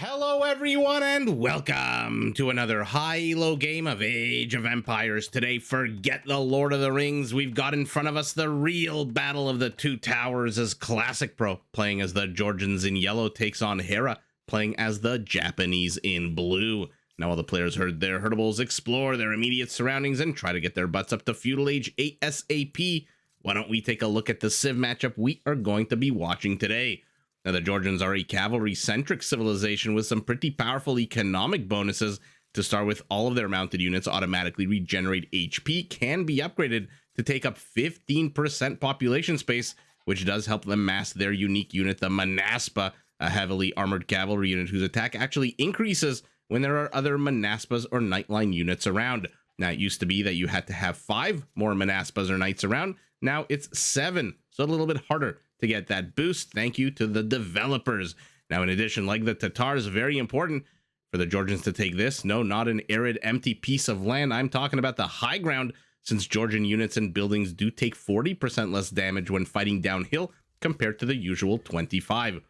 Hello everyone and welcome to another high-low game of Age of Empires. Today, forget the Lord of the Rings. We've got in front of us the real battle of the two towers as Classic Pro, playing as the Georgians in yellow, takes on Hera, playing as the Japanese in blue. Now all the players heard their herdables explore their immediate surroundings and try to get their butts up to Feudal Age ASAP. Why don't we take a look at the Civ matchup we are going to be watching today? Now, the Georgians are a cavalry-centric civilization with some pretty powerful economic bonuses. To start with, all of their mounted units automatically regenerate HP, can be upgraded to take up 15% population space, which does help them mass their unique unit, the Manaspa, a heavily armored cavalry unit whose attack actually increases when there are other Manaspas or Knightline units around. Now, it used to be that you had to have 5 more Manaspas or Knights around. Now it's 7, so a little bit harder to get that boost. Thank you to the developers. Now, in addition, like the Tatars, very important for the Georgians to take this. No, not an arid, empty piece of land. I'm talking about the high ground, since Georgian units and buildings do take 40% less damage when fighting downhill compared to the usual 25.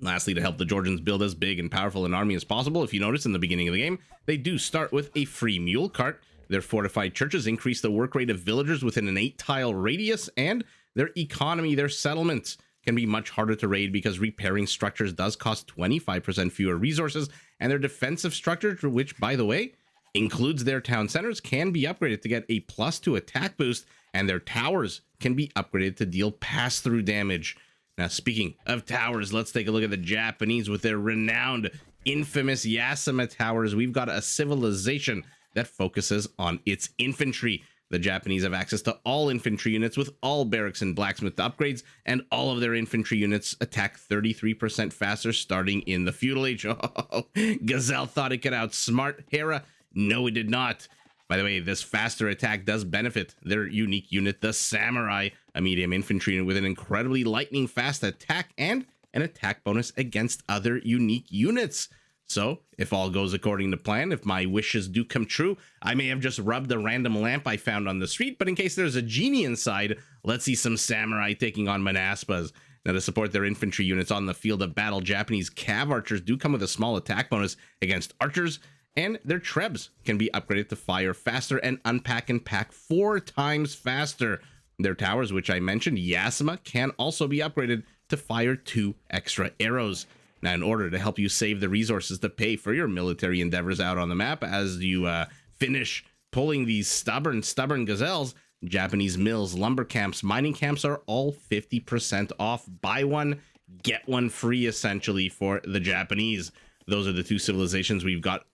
Lastly, to help the Georgians build as big and powerful an army as possible, if you notice in the beginning of the game, they do start with a free mule cart. Their fortified churches increase the work rate of villagers within an 8-tile radius, and their economy, their settlements, can be much harder to raid because repairing structures does cost 25% fewer resources, and their defensive structure, which, by the way, includes their town centers, can be upgraded to get a +2 attack boost, and their towers can be upgraded to deal pass-through damage. Now, speaking of towers, let's take a look at the Japanese with their renowned, infamous Yasama towers. We've got a civilization that focuses on its infantry. The Japanese have access to all infantry units with all barracks and blacksmith upgrades, and all of their infantry units attack 33% faster starting in the Feudal Age. Oh, Gazelle thought it could outsmart Hera. No, it did not. By the way, this faster attack does benefit their unique unit, the Samurai, a medium infantry unit with an incredibly lightning fast attack and an attack bonus against other unique units. So, if all goes according to plan, if my wishes do come true, I may have just rubbed a random lamp I found on the street, but in case there's a genie inside, let's see some samurai taking on Manaspas. Now, to support their infantry units on the field of battle, Japanese cav archers do come with a small attack bonus against archers, and their trebs can be upgraded to fire faster and unpack and pack 4 times faster. Their towers, which I mentioned, Yasama, can also be upgraded to fire 2 extra arrows. Now, in order to help you save the resources to pay for your military endeavors out on the map, as you finish pulling these stubborn gazelles, Japanese mills, lumber camps, mining camps are all 50% off. Buy one, get one free, essentially, for the Japanese. Those are the two civilizations we've got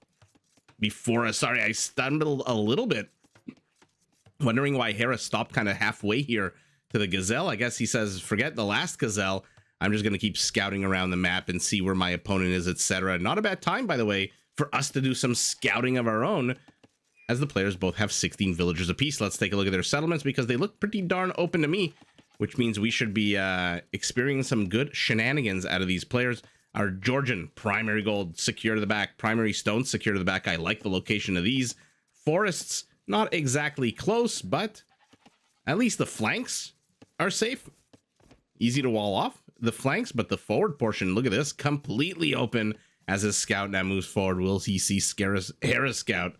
before us. Sorry, I stumbled a little bit, wondering why Hera stopped kind of halfway here to the gazelle. I guess he says, forget the last gazelle. I'm just going to keep scouting around the map and see where my opponent is, etc. Not a bad time, by the way, for us to do some scouting of our own, as the players both have 16 villagers apiece. Let's take a look at their settlements, because they look pretty darn open to me, which means we should be experiencing some good shenanigans out of these players. Our Georgian, primary gold, secure to the back. Primary stones, secure to the back. I like the location of these. Forests, not exactly close, but at least the flanks are safe. Easy to wall off the flanks, but the forward portion, look at this, completely open as his scout now moves forward. Will he see Hera's scout?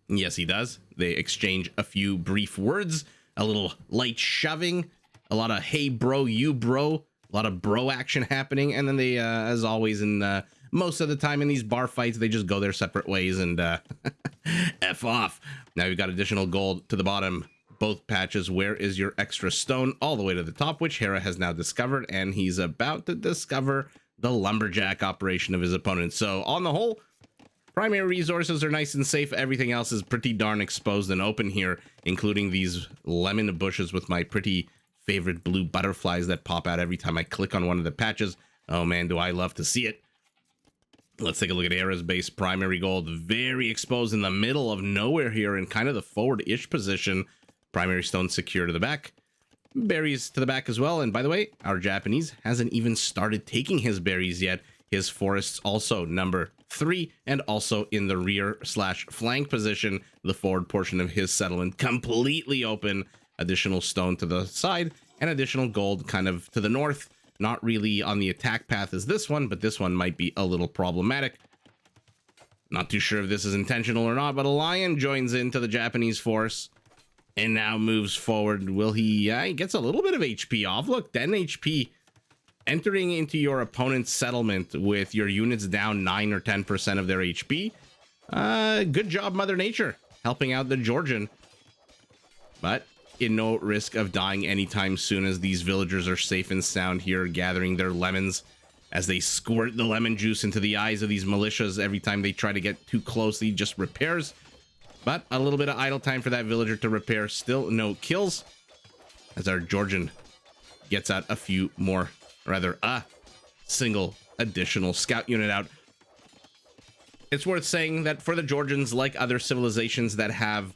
Yes, he does. They exchange a few brief words, a little light shoving, a lot of hey bro, you bro, a lot of bro action happening, and then they, as always, in most of the time in these bar fights, they just go their separate ways and F off. Now we've got additional gold to the bottom. Both patches, where is your extra stone, all the way to the top, which Hera has now discovered, and he's about to discover the lumberjack operation of his opponent. So on the whole, primary resources are nice and safe. Everything else is pretty darn exposed and open here, including these lemon bushes with my pretty favorite blue butterflies that pop out every time I click on one of the patches. Oh man, do I love to see it. Let's take a look at Hera's base. Primary gold, very exposed in the middle of nowhere here, in kind of the forward-ish position. Primary stone secure to the back, berries to the back as well. And by the way, our Japanese hasn't even started taking his berries yet. His forests also number 3, and also in the rear / flank position, the forward portion of his settlement completely open. Additional stone to the side and additional gold kind of to the north. Not really on the attack path as this one, but this one might be a little problematic. Not too sure if this is intentional or not, but a lion joins into the Japanese force and now moves forward. Will he? He gets a little bit of HP off. Look, 10 HP entering into your opponent's settlement with your units down 9 or 10% of their HP. Good job, Mother Nature, helping out the Georgian. But in no risk of dying anytime soon, as these villagers are safe and sound here, gathering their lemons as they squirt the lemon juice into the eyes of these militias every time they try to get too close. He just repairs. But a little bit of idle time for that villager to repair. Still no kills, as our Georgian gets out a few more, rather a single additional scout unit out. It's worth saying that for the Georgians, like other civilizations that have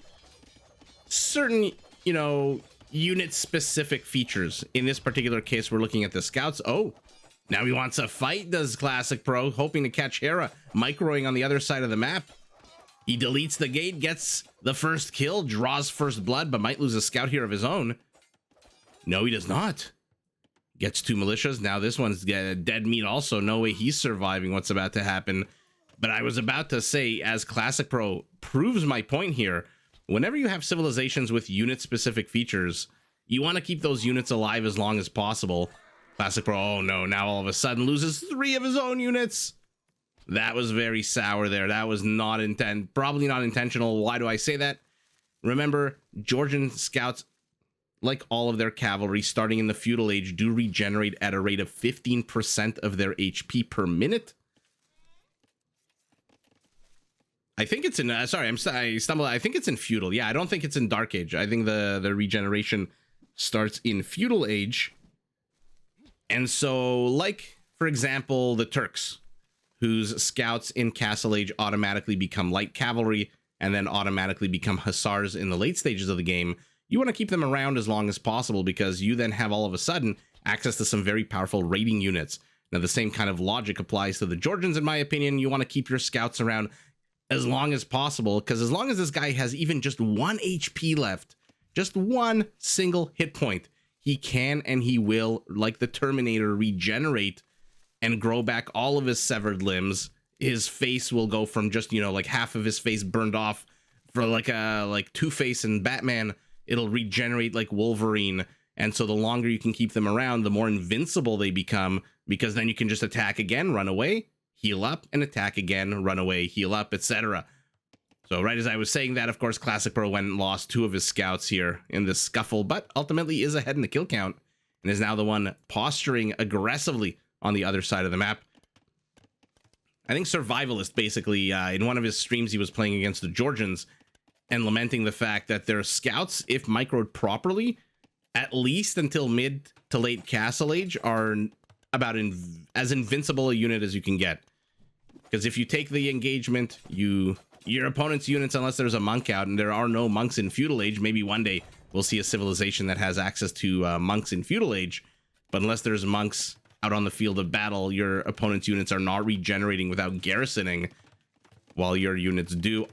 certain, you know, unit specific features, in this particular case we're looking at the scouts. Oh, now he wants a fight, does Classic Pro, hoping to catch Hera microing on the other side of the map. He deletes the gate, gets the first kill, draws first blood, but might lose a scout here of his own. No, he does not. Gets 2 militias. Now this one's dead meat also. No way he's surviving what's about to happen. But I was about to say, as Classic Pro proves my point here, whenever you have civilizations with unit-specific features, you want to keep those units alive as long as possible. Classic Pro, oh no, now all of a sudden loses 3 of his own units. That was very sour there. That was not probably not intentional. Why do I say that? Remember, Georgian scouts, like all of their cavalry, starting in the Feudal Age, do regenerate at a rate of 15% of their HP per minute. I think it's in, sorry, I stumbled. I think it's in Feudal. Yeah, I don't think it's in Dark Age. I think the regeneration starts in Feudal Age. And so, like, for example, the Turks, whose scouts in Castle Age automatically become light cavalry and then automatically become hussars in the late stages of the game, you want to keep them around as long as possible, because you then have all of a sudden access to some very powerful raiding units. Now, the same kind of logic applies to the Georgians, in my opinion. You want to keep your scouts around as long as possible, because as long as this guy has even just 1 HP left, just 1 single hit point, he can and he will, like the Terminator, regenerate and grow back all of his severed limbs. His face will go from just, you know, like half of his face burned off for like Two-Face and Batman. It'll regenerate like Wolverine. And so the longer you can keep them around, the more invincible they become, because then you can just attack again, run away, heal up, and attack again, run away, heal up, etc. So right as I was saying that, of course, Classic Pro went and lost 2 of his scouts here in this scuffle, but ultimately is ahead in the kill count and is now the one posturing aggressively on the other side of the map. I think Survivalist basically, in one of his streams, he was playing against the Georgians and lamenting the fact that their scouts, if microed properly, at least until mid to late Castle Age, are about as invincible a unit as you can get. Because if you take the engagement, your opponent's units, unless there's a monk out, and there are no monks in Feudal Age, maybe one day we'll see a civilization that has access to monks in Feudal Age, but unless there's monks out on the field of battle, your opponent's units are not regenerating without garrisoning, while your units do.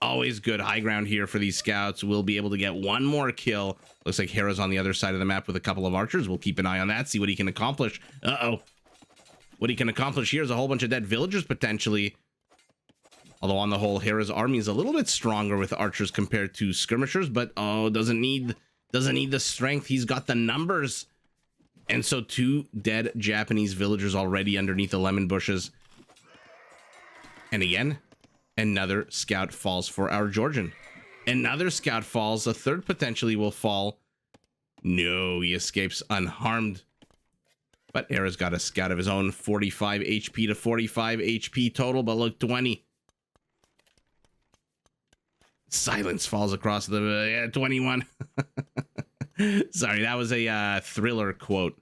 Always good high ground here for these scouts. We'll be able to get 1 more kill. Looks like Hera's on the other side of the map with a couple of archers. We'll keep an eye on that, see what he can accomplish. What he can accomplish here is a whole bunch of dead villagers, potentially. Although on the whole, Hera's army is a little bit stronger with archers compared to skirmishers, but doesn't need the strength. He's got the numbers. And so 2 dead Japanese villagers already underneath the lemon bushes. And again, another scout falls for our Georgian. Another scout falls. A 3rd potentially will fall. No, he escapes unharmed. But Hera's got a scout of his own. 45 HP to 45 HP total, but look, 20. Silence falls across the 21. Sorry, that was a Thriller quote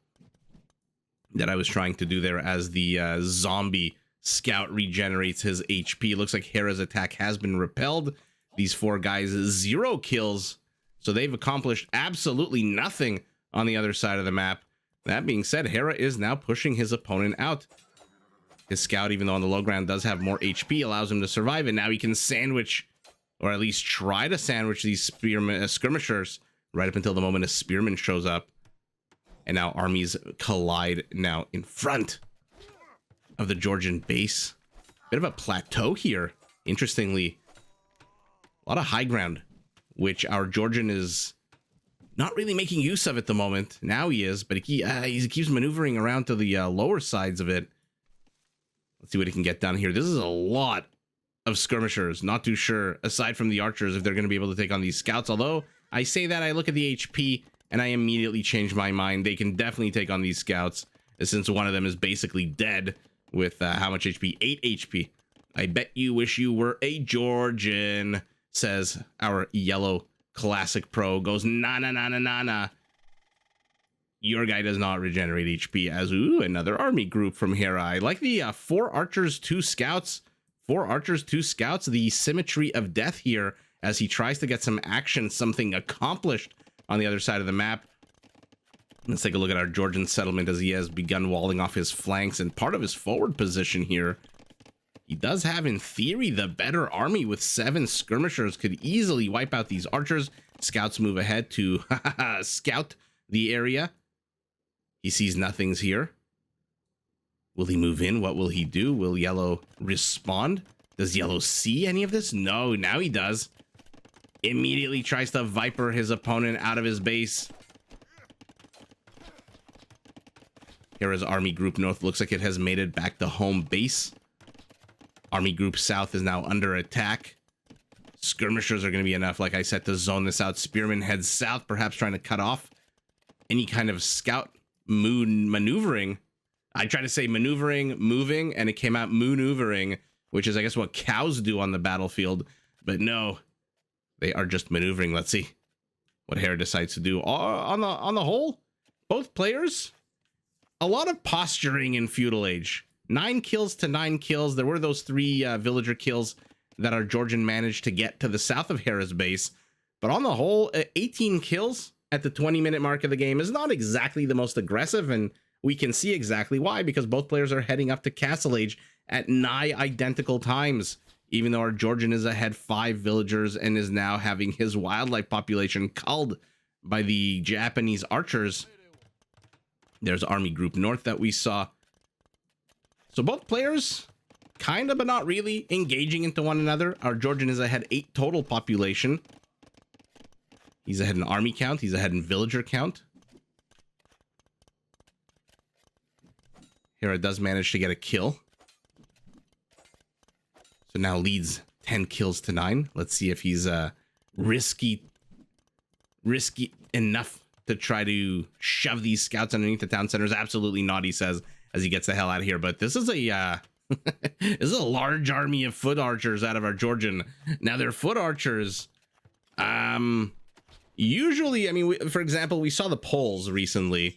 that I was trying to do there as the zombie scout regenerates his HP. Looks like Hera's attack has been repelled. These 4 guys, 0 kills. So they've accomplished absolutely nothing on the other side of the map. That being said, Hera is now pushing his opponent out. His scout, even though on the low ground does have more HP, allows him to survive. And now he can sandwich, or at least try to sandwich these skirmishers right up until the moment a spearman shows up. And now armies collide now in front of the Georgian base. Bit of a plateau here, interestingly. A lot of high ground, which our Georgian is not really making use of at the moment. Now he is, but he keeps maneuvering around to the lower sides of it. Let's see what he can get done here. This is a lot of skirmishers. Not too sure, aside from the archers, if they're going to be able to take on these scouts. Although, I say that, I look at the HP, and I immediately change my mind. They can definitely take on these scouts, since one of them is basically dead with how much HP? 8 HP. I bet you wish you were a Georgian, says our yellow classic pro. Goes, nah, nah, nah, nah, nah, nah. Your guy does not regenerate HP. As, ooh, another army group from Hera. I like the 4 archers, 2 scouts. 4 archers, 2 scouts. The symmetry of death here as he tries to get some action, something accomplished on the other side of the map. Let's take a look at our Georgian settlement as he has begun walling off his flanks and part of his forward position here. He does have, in theory, the better army with 7 skirmishers. Could easily wipe out these archers. Scouts move ahead to scout the area. He sees nothings here. Will he move in? What will he do? Will yellow respond? Does yellow see any of this? No, now he does. Immediately tries to viper his opponent out of his base. Hera's Army Group North looks like it has made it back to home base. Army Group South is now under attack. Skirmishers are going to be enough, like I said, to zone this out. Spearman heads south, perhaps trying to cut off any kind of scout maneuvering. I tried to say maneuvering, moving, and it came out maneuvering, which is, I guess, what cows do on the battlefield. But no, they are just maneuvering. Let's see what Hera decides to do. On the whole, both players, a lot of posturing in Feudal Age. 9 kills to 9 kills. There were those 3 villager kills that our Georgian managed to get to the south of Hera's base. But on the whole, 18 kills at the 20-minute mark of the game is not exactly the most aggressive, and we can see exactly why, because both players are heading up to Castle Age at nigh identical times, even though our Georgian is ahead 5 villagers and is now having his wildlife population culled by the Japanese archers. There's Army Group North that we saw. So both players, kind of, but not really, engaging into one another. Our Georgian is ahead 8 total population. He's ahead in army count. He's ahead in villager count. Hera does manage to get a kill. So now leads 10 kills to 9. Let's see if he's risky enough to try to shove these scouts underneath the town centers. Absolutely not, he says, as he gets the hell out of here. But this is a this is a large army of foot archers out of our Georgian. Now they're foot archers. Usually, I mean, for example, we saw the Poles recently.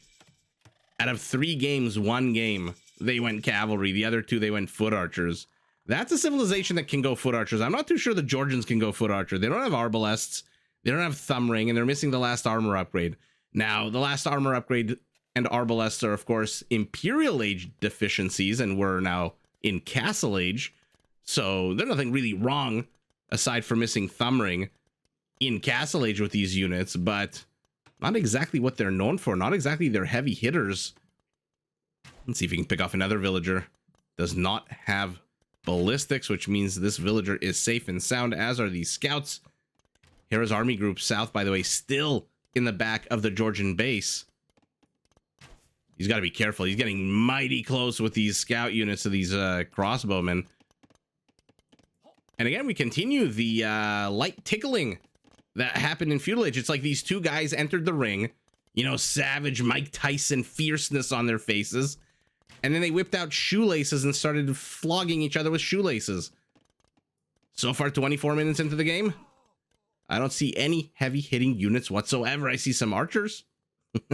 Out of 3 games, 1 game they went cavalry. The other 2 they went foot archers. That's a civilization that can go foot archers. I'm not too sure the Georgians can go foot archer. They don't have arbalests. They don't have thumb ring, and they're missing the last armor upgrade. Now, the last armor upgrade and arbalests are, of course, Imperial Age deficiencies, and we're now in Castle Age. So there's nothing really wrong, aside from missing thumb ring, in Castle Age with these units, but not exactly what they're known for. Not exactly their heavy hitters. Let's see if we can pick off another villager. Does not have ballistics, which means this villager is safe and sound, as are these scouts. Hera's Army Group South, by the way, still in the back of the Georgian base. He's got to be careful. He's getting mighty close with these scout units to these crossbowmen. And again, we continue the light tickling that happened in Feudal Age. It's like these 2 guys entered the ring, you know, savage Mike Tyson fierceness on their faces, and then they whipped out shoelaces and started flogging each other with shoelaces. So far, 24 minutes into the game, I don't see any heavy hitting units whatsoever. I see some archers,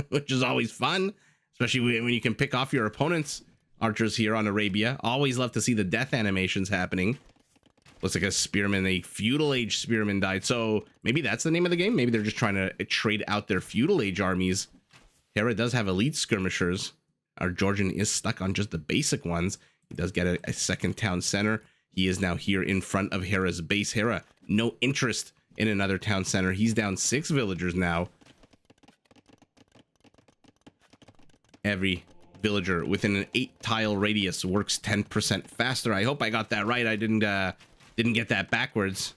which is always fun, especially when you can pick off your opponent's archers here on Arabia. Always love to see the death animations happening. Looks like a spearman, a Feudal Age spearman died. So maybe that's the name of the game. Maybe they're just trying to trade out their Feudal Age armies. Hera does have elite skirmishers. Our Georgian is stuck on just the basic ones. He does get a second town center. He is now here in front of Hera's base. Hera, no interest in another town center. He's down 6 villagers now. Every villager within an 8-tile radius works 10% faster. I hope I got that right. I didn't get that backwards.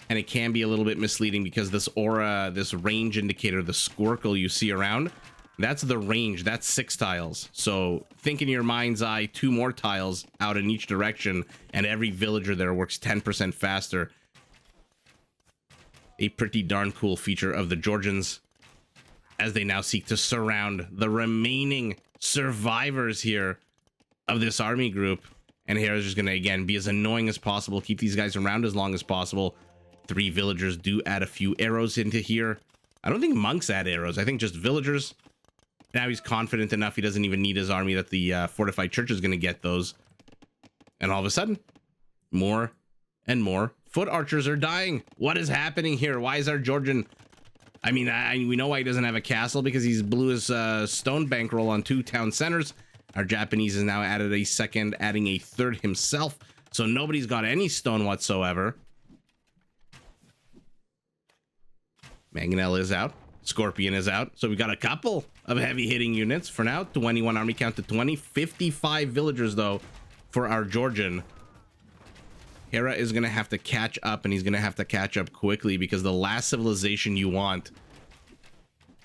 And it can be a little bit misleading because this aura, this range indicator, the squircle you see around, that's the range. That's 6 tiles. So think in your mind's eye 2 more tiles out in each direction, and every villager there works 10% faster. A pretty darn cool feature of the Georgians as they now seek to surround the remaining survivors here of this army group. And Hera's just going to, again, be as annoying as possible, keep these guys around as long as possible. 3 villagers do add a few arrows into here. I don't think monks add arrows. I think just villagers. Now he's confident enough he doesn't even need his army that the fortified church is going to get those. And all of a sudden, more and more foot archers are dying. What is happening here? Why is our Georgian... I mean, we know why he doesn't have a castle, because he's blew his stone bankroll on 2 town centers. Our Japanese has now added a second, adding a third himself. So nobody's got any stone whatsoever. Mangonel is out. Scorpion is out. So we got a couple of heavy hitting units for now. 21 army count to 20. 55 villagers, though, for our Georgian. Hera is going to have to catch up, and he's going to have to catch up quickly, because the last civilization you want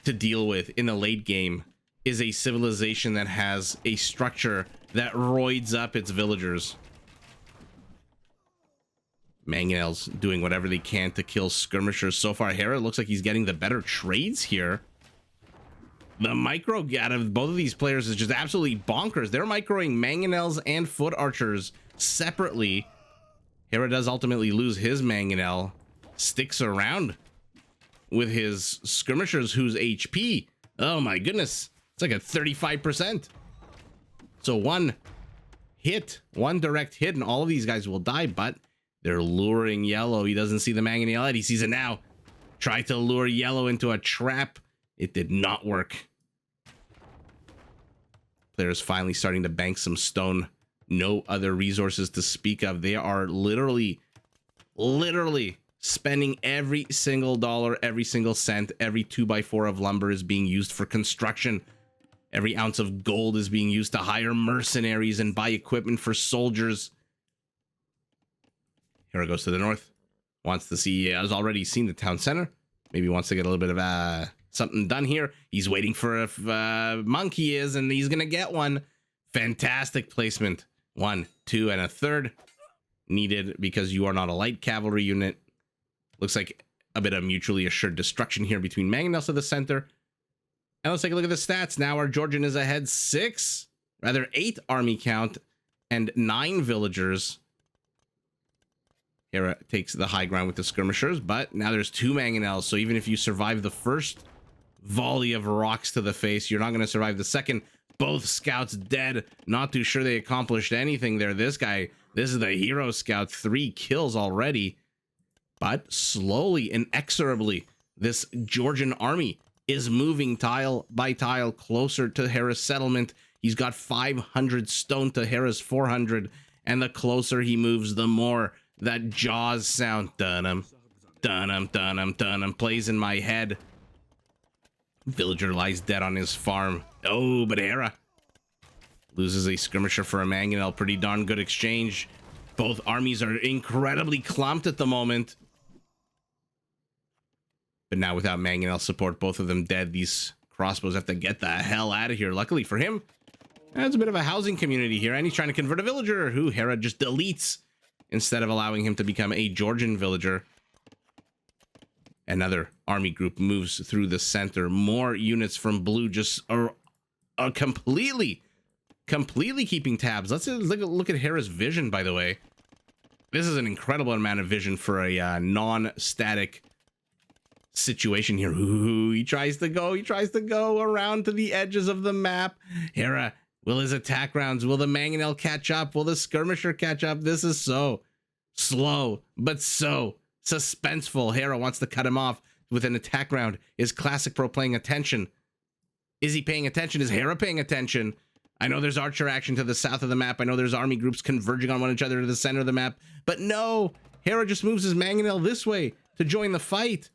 to deal with in the late game is a civilization that has a structure that roids up its villagers. Mangonel's doing whatever they can to kill skirmishers. So far, Hera looks like he's getting the better trades here. The micro out of both of these players is just absolutely bonkers. They're microing Mangonels and foot archers separately. Hera does ultimately lose his Mangonel. Sticks around with his skirmishers, whose HP, oh my goodness, it's like a 35%. So one direct hit, and all of these guys will die, but they're luring Yellow. He doesn't see the Mangonel yet. He sees it now. Tried to lure Yellow into a trap. It did not work. Players finally starting to bank some stone. No other resources to speak of. They are literally spending every single dollar, every single cent. Every 2x4 of lumber is being used for construction. Every ounce of gold is being used to hire mercenaries and buy equipment for soldiers. Hera goes to the north. Wants to see, has already seen the town center. Maybe wants to get a little bit of something done here. He's waiting for a monk, he is, and he's going to get one. Fantastic placement. 1, 2, and a third. Needed because you are not a light cavalry unit. Looks like a bit of mutually assured destruction here between Mangonel to the center. And let's take a look at the stats. Now our Georgian is ahead 8 army count and 9 villagers. Hera takes the high ground with the skirmishers, but now there's 2 Mangonels. So even if you survive the first volley of rocks to the face, you're not going to survive the second. Both scouts dead. Not too sure they accomplished anything there. This guy, this is the hero scout. 3 kills already. But slowly, inexorably, this Georgian army is moving tile by tile closer to Hera's settlement. He's got 500 stone to Hera's 400. And the closer he moves, the more that Jaws sound, dun-um, dun-um, dun-um, dun-um, plays in my head. Villager lies dead on his farm. Oh, but Hera loses a skirmisher for a Mangonel. Pretty darn good exchange. Both armies are incredibly clumped at the moment. But now without Mangonel support, both of them dead. These crossbows have to get the hell out of here. Luckily for him, that's a bit of a housing community here, and he's trying to convert a villager who Hera just deletes instead of allowing him to become a Georgian villager. Another army group moves through the center. More units from blue just are completely keeping tabs. Let's look at Hera's vision, by the way. This is an incredible amount of vision for a non-static situation here. Ooh, he tries to go around to the edges of the map. Hera, will his attack rounds, will the Mangonel catch up? Will the skirmisher catch up? This is so slow, but so suspenseful. Hera wants to cut him off with an attack round. Is Classic Pro paying attention? Is he paying attention? Is Hera paying attention? I know there's archer action to the south of the map. I know there's army groups converging on one another to the center of the map. But no, Hera just moves his Mangonel this way to join the fight.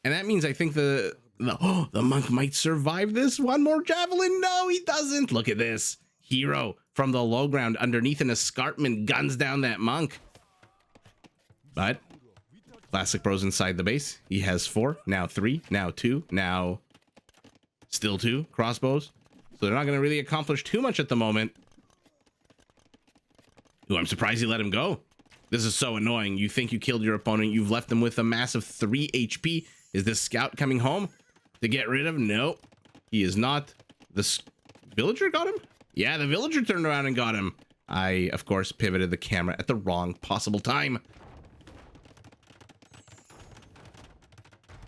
And that means I think the The monk might survive this. One more javelin. No, he doesn't. Look at this. Hero from the low ground underneath an escarpment guns down that monk. But Classic Pro's inside the base. He has 4, now 3, now 2, now still 2 crossbows. So they're not going to really accomplish too much at the moment. Ooh, I'm surprised he let him go. This is so annoying. You think you killed your opponent. You've left them with a massive 3 HP. Is this scout coming home to get rid of? No, he is not. The villager got him? Yeah, the villager turned around and got him. I, of course, pivoted the camera at the wrong possible time.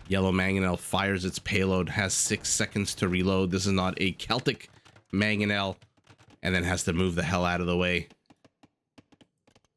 Yellow Mangonel fires its payload, has 6 seconds to reload. This is not a Celtic Mangonel, and then has to move the hell out of the way.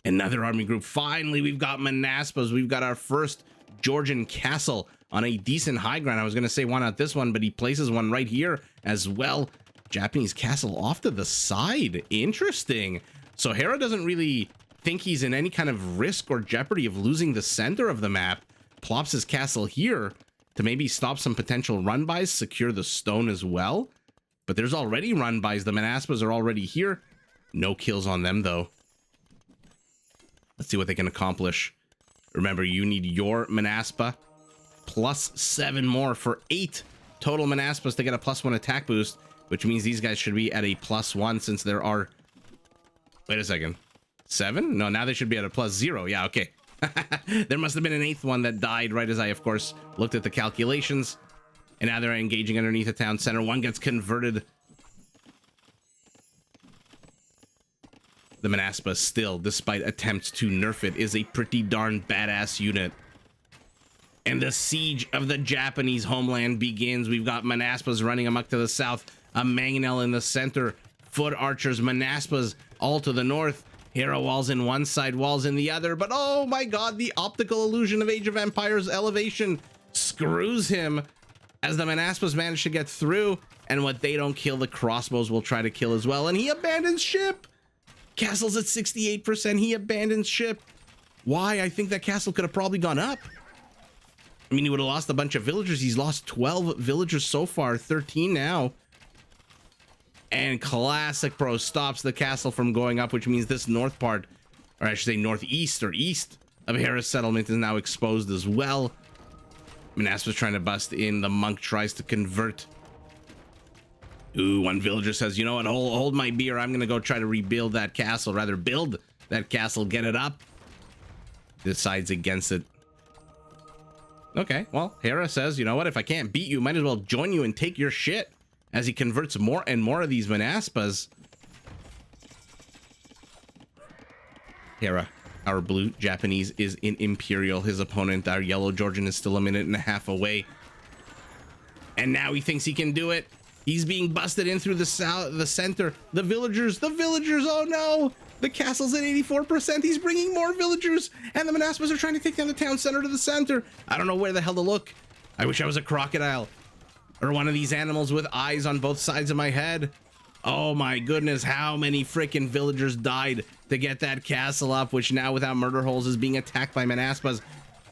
Another army group. Finally, we've got Manaspas. We've got our first Georgian castle on a decent high ground. I was going to say why not this one, but he places one right here as well. Japanese castle off to the side. Interesting. So Hera doesn't really think he's in any kind of risk or jeopardy of losing the center of the map. Plops his castle here to maybe stop some potential run-bys, secure the stone as well. But there's already run-bys. The Manaspas are already here. No kills on them, though. Let's see what they can accomplish. Remember, you need your Manaspa plus 7 more for 8 total Manaspas to get a +1 attack boost, which means these guys should be at a +1 since there are... Wait a second. 7? No, now they should be at a +0. Yeah, okay. There must have been an 8th one that died right as I, of course, looked at the calculations. And now they're engaging underneath the town center. One gets converted. The Manaspa still, despite attempts to nerf it, is a pretty darn badass unit. And the siege of the Japanese homeland begins. We've got Manaspas running amok to the south, a Mangonel in the center, foot archers, Manaspas all to the north. Hera walls in one side, walls in the other, but oh my god, the optical illusion of Age of Empires elevation screws him as the Manaspas manage to get through, and what they don't kill, the crossbows will try to kill as well, and he abandons ship. Castle's at 68%, he abandons ship. Why? I think that castle could have probably gone up. I mean, he would have lost a bunch of villagers. He's lost 12 villagers so far, 13 now. And Classic Pro stops the castle from going up, which means this north part, or I should say northeast or east of Hera's settlement is now exposed as well. Manaspa's trying to bust in. The monk tries to convert. Ooh, one villager says, you know what, hold my beer. I'm going to go try to rebuild that castle. Rather build that castle, get it up. Decides against it. Okay, well, Hera says, you know what, if I can't beat you, might as well join you and take your shit. As he converts more and more of these Manaspas. Hera, our blue Japanese, is in Imperial. His opponent, our yellow Georgian, is still a minute and a half away. And now he thinks he can do it. He's being busted in through the center. The villagers, oh no! The castle's at 84%. He's bringing more villagers. And the Manaspas are trying to take down the town center to the center. I don't know where the hell to look. I wish I was a crocodile. Or one of these animals with eyes on both sides of my head. Oh my goodness, how many freaking villagers died to get that castle up, which now without murder holes is being attacked by Manaspas.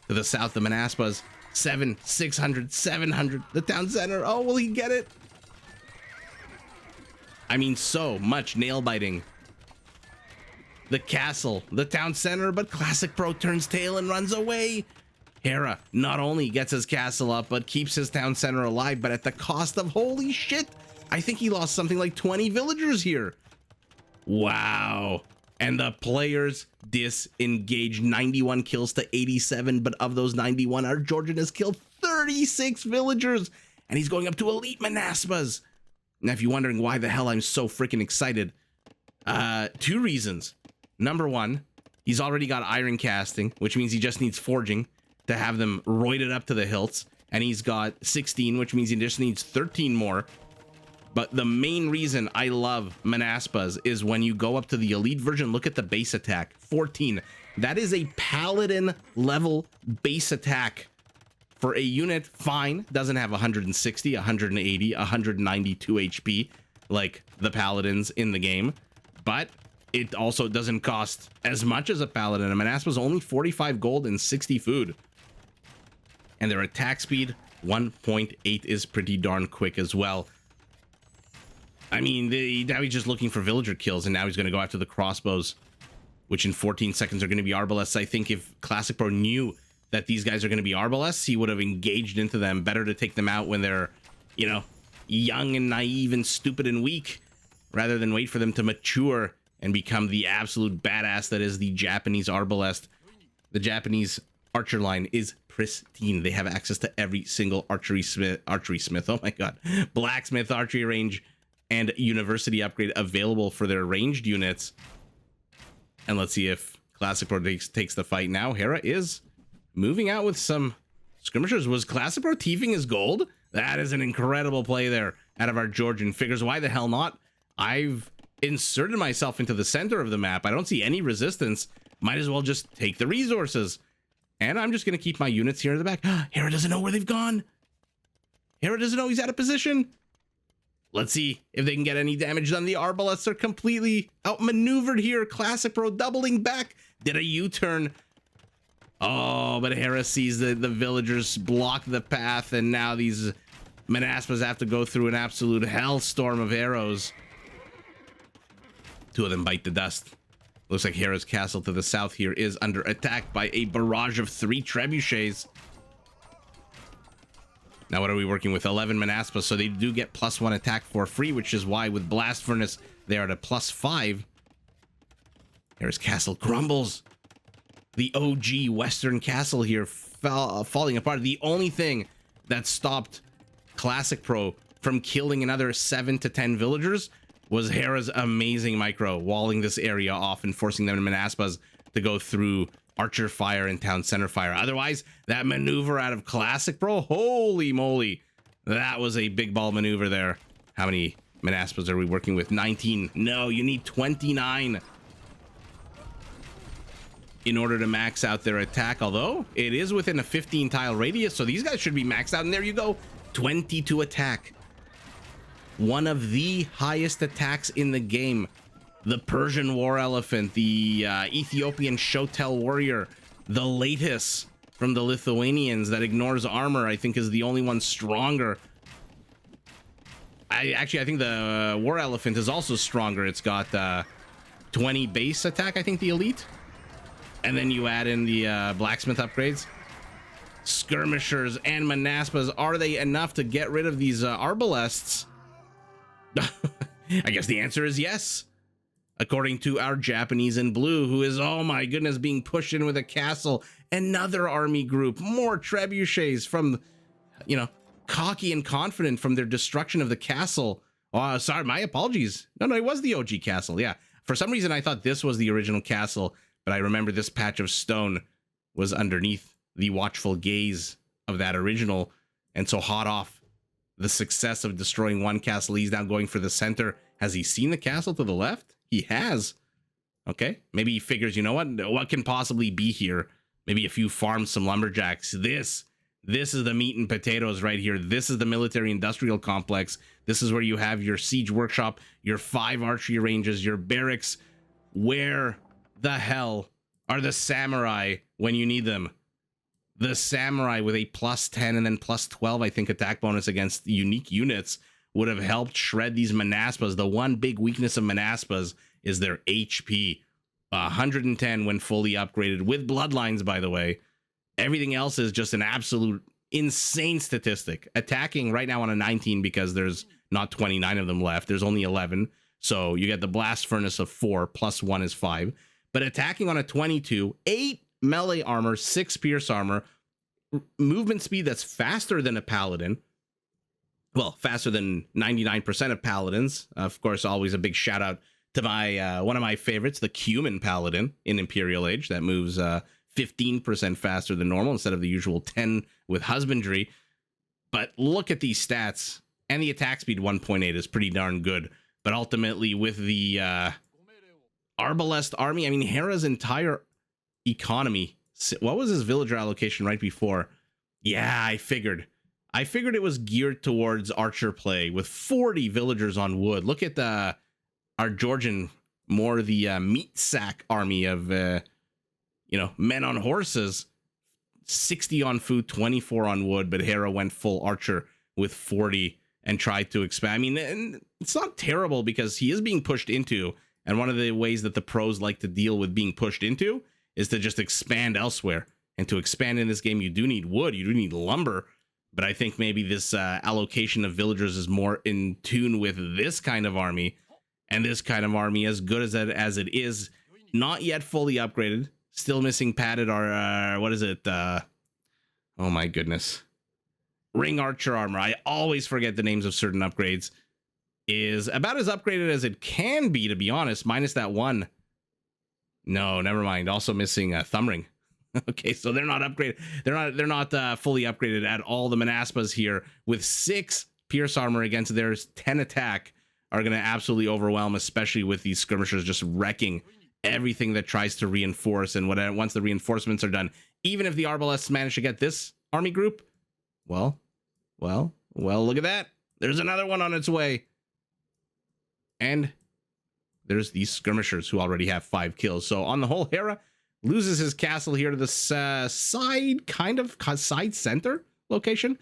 To the south, the Manaspas. 600, 700. The town center. Oh, will he get it? I mean, so much nail biting. The castle, the town center, but Classic Pro turns tail and runs away. Hera not only gets his castle up, but keeps his town center alive, but at the cost of, holy shit, I think he lost something like 20 villagers here. Wow. And the players disengage. 91 kills to 87, but of those 91, our Georgian has killed 36 villagers, and he's going up to elite Manaspas. Now, if you're wondering why the hell I'm so freaking excited, 2 reasons. Number 1, he's already got iron casting, which means he just needs forging to have them roided up to the hilts, and he's got 16, which means he just needs 13 more. But the main reason I love Manaspas is when you go up to the elite version, look at the base attack, 14. That is a paladin level base attack for a unit. Fine, doesn't have 160, 180, 192 HP like the paladins in the game, but it also doesn't cost as much as a paladin. A Manaspa's only 45 gold and 60 food. And their attack speed 1.8 is pretty darn quick as well. I mean, now he's just looking for villager kills, and now he's going to go after the crossbows, which in 14 seconds are going to be arbalests. I think if Classic Pro knew that these guys are going to be arbalests, he would have engaged into them. Better to take them out when they're, you know, young and naive and stupid and weak, rather than wait for them to mature and become the absolute badass that is the Japanese arbalest. The Japanese archer line is pristine. They have access to every single archery smith, oh my god, blacksmith, archery range, and university upgrade available for their ranged units. And let's see if Classic Pro takes the fight now. Hera is moving out with some skirmishers. Was Classic Pro thieving his gold? That is an incredible play there out of our Georgian. Figures, why the hell not? I've inserted myself into the center of the map. I don't see any resistance. Might as well just take the resources. And I'm just going to keep my units here in the back. Hera doesn't know where they've gone. Hera doesn't know he's out of position. Let's see if they can get any damage done. The arbalests are completely outmaneuvered here. Classic Pro doubling back. Did a U-turn. Oh, but Hera sees the villagers block the path, and now these Manaspas have to go through an absolute hellstorm of arrows. Two of them bite the dust. Looks like Hera's castle to the south here is under attack by a barrage of 3 trebuchets. Now what are we working with? 11 Manaspas, so they do get +1 attack for free, which is why with Blast Furnace they are at a +5. Hera's castle crumbles. The OG Western castle here falling apart. The only thing that stopped Classic Pro from killing another 7 to 10 villagers was Hera's amazing micro, walling this area off and forcing them to Manaspas to go through Archer Fire and Town Center Fire. Otherwise, that maneuver out of Classic Pro, holy moly, that was a big ball maneuver there. How many Manaspas are we working with? 19. No, you need 29 in order to max out their attack, although it is within a 15 tile radius, so these guys should be maxed out. And there you go, 22 attack. One of the highest attacks in the game. The Persian War Elephant, the Ethiopian Shotel Warrior, the latest from the Lithuanians that ignores armor, I think is the only one stronger. I think the War Elephant is also stronger. It's got 20 base attack, I think, the elite. And then you add in the blacksmith upgrades. Skirmishers and Manaspas, are they enough to get rid of these arbalests? I guess the answer is yes. According to our Japanese in blue, who is, oh my goodness, being pushed in with a castle. Another army group, more trebuchets from, you know, cocky and confident from their destruction of the castle. Oh, sorry, my apologies. No, it was the OG castle, yeah. For some reason, I thought this was the original castle, but I remember this patch of stone was underneath the watchful gaze of that original. And so hot off the success of destroying one castle, he's now going for the center. Has he seen the castle to the left? He has. Okay, maybe he figures, you know what can possibly be here? Maybe a few farms, some lumberjacks. This is the meat and potatoes right here. This is the military industrial complex. This is where you have your siege workshop, your 5 archery ranges, your barracks. Where the hell are the samurai when you need them? The samurai with a +10 and then +12, I think, attack bonus against unique units would have helped shred these Manaspas. The one big weakness of Manaspas is their HP. 110 when fully upgraded with bloodlines, by the way. Everything else is just an absolute insane statistic. Attacking right now on a 19 because there's not 29 of them left. There's only 11. So you get the blast furnace of 4 +1 is 5. But attacking on a 22, 8 melee armor, 6 pierce armor, movement speed that's faster than a paladin. Well, faster than 99% of paladins. Of course, always a big shout out to my one of my favorites, the Cumin Paladin in Imperial Age, that moves 15% faster than normal instead of the usual 10 with husbandry. But look at these stats, and the attack speed 1.8 is pretty darn good. But ultimately, with the Arbalest army, I mean, Hera's entire economy. What was his villager allocation right before? Yeah, I figured it was geared towards archer play with 40 villagers on wood. Look at our Georgian, more the meat sack army of men on horses. 60 on food, 24 on wood, but Hera went full archer with 40 and tried to expand. I mean, and it's not terrible because he is being pushed into, and one of the ways that the pros like to deal with being pushed into is to just expand elsewhere. And to expand in this game, you do need wood, you do need lumber, but I think maybe this allocation of villagers is more in tune with this kind of army, and this kind of army, as good as it is, not yet fully upgraded, still missing padded, or what is it? Oh my goodness. Ring archer armor. I always forget the names of certain upgrades. Is about as upgraded as it can be, to be honest, minus that one. No, never mind. Also missing thumb ring. Okay, so they're not upgraded. They're not fully upgraded at all. The Manaspas here with 6 pierce armor against theirs 10 attack are going to absolutely overwhelm, especially with these skirmishers just wrecking everything that tries to reinforce. And once the reinforcements are done, even if the Arbalests manage to get this army group, well, look at that. There's another one on its way. And there's these skirmishers who already have 5 kills. So on the whole, Hera loses his castle here to the side center location.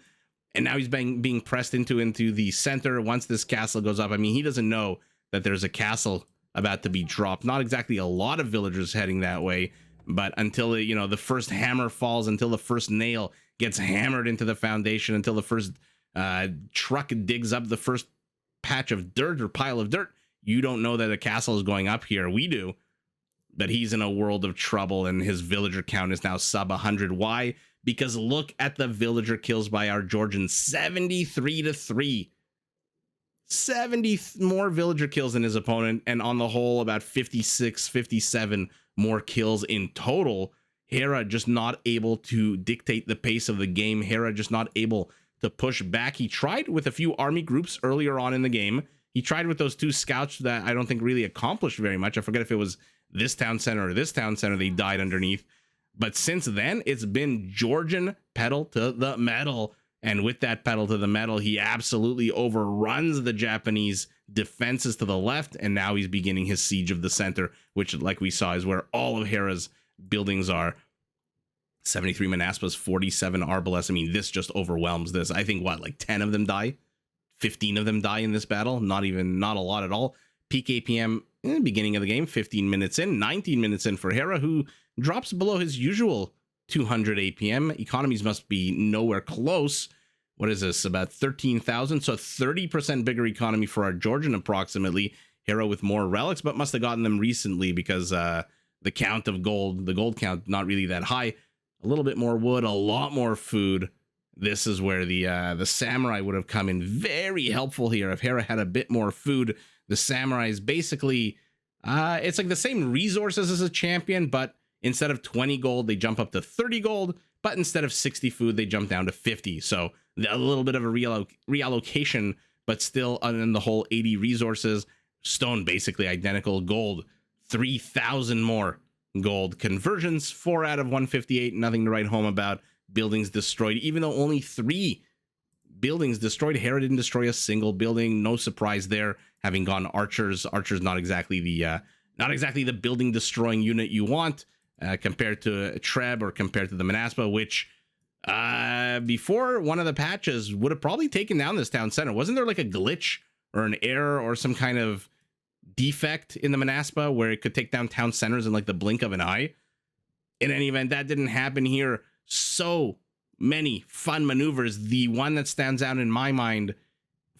And now he's being pressed into the center. Once this castle goes up, I mean, he doesn't know that there's a castle about to be dropped. Not exactly a lot of villagers heading that way, but until the first hammer falls, until the first nail gets hammered into the foundation, until the first truck digs up the first patch of dirt or pile of dirt, you don't know that a castle is going up here. We do, but he's in a world of trouble, and his villager count is now sub 100. Why? Because look at the villager kills by our Georgians, 73-3. 70 more villager kills than his opponent, and on the whole, about 56, 57 more kills in total. Hera just not able to dictate the pace of the game. Hera just not able to push back. He tried with a few army groups earlier on in the game. He tried with those 2 scouts that I don't think really accomplished very much. I forget if it was this town center or this town center they died underneath. But since then, it's been Georgian pedal to the metal. And with that pedal to the metal, he absolutely overruns the Japanese defenses to the left. And now he's beginning his siege of the center, which, like we saw, is where all of Hera's buildings are. 73 Manaspas, 47 Arbalests. I mean, this just overwhelms this. I think, like 10 of them die? 15 of them die in this battle? Not a lot at all. Peak APM in the beginning of the game, 15 minutes in, 19 minutes in for Hera, who drops below his usual 200 APM. Economies must be nowhere close. What is this? About 13,000. So 30% bigger economy for our Georgian approximately. Hera with more relics, but must have gotten them recently because the count of gold, the gold count, not really that high. A little bit more wood, a lot more food. This is where the samurai would have come in very helpful here. If Hera had a bit more food, the samurai is basically, it's like the same resources as a champion, but instead of 20 gold, they jump up to 30 gold, but instead of 60 food, they jump down to 50. So a little bit of a reallocation, but still in the whole 80 resources. Stone basically identical. Gold 3,000 more gold. Conversions 4 out of 158, nothing to write home about. Buildings destroyed, even though only 3 buildings destroyed. Hera didn't destroy a single building. No surprise there, having gone archers. Archers not exactly the building destroying unit you want compared to Treb or compared to the Manaspa, which before one of the patches would have probably taken down this town center. Wasn't there like a glitch or an error or some kind of defect in the Manaspa where it could take down town centers in like the blink of an eye? In any event, that didn't happen here. So many fun maneuvers. The one that stands out in my mind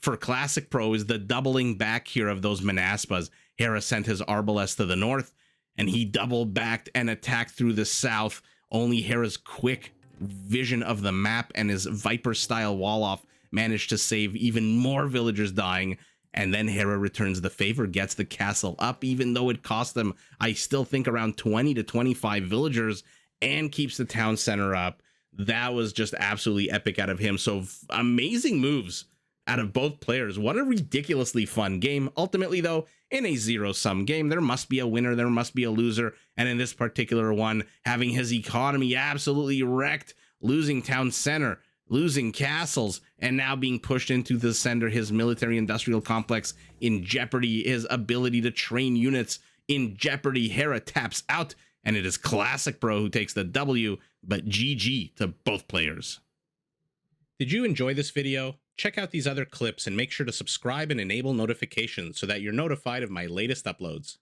for Classic Pro is the doubling back here of those Manaspas. Hera sent his Arbalest to the north, and he double backed and attacked through the south. Only Hera's quick vision of the map and his Viper-style wall-off managed to save even more villagers dying. And then Hera returns the favor, gets the castle up, even though it cost them, I still think, around 20 to 25 villagers, and keeps the town center up. That was just absolutely epic out of him. So amazing moves out of both players. What a ridiculously fun game. Ultimately, though, in a zero-sum game, there must be a winner, there must be a loser. And in this particular one, having his economy absolutely wrecked, losing town center, losing castles, and now being pushed into the center, his military-industrial complex in jeopardy, his ability to train units in jeopardy. Hera taps out, and it is Classic Pro who takes the W but GG to both players. Did you enjoy this video? Check out these other clips and make sure to subscribe and enable notifications so that you're notified of my latest uploads.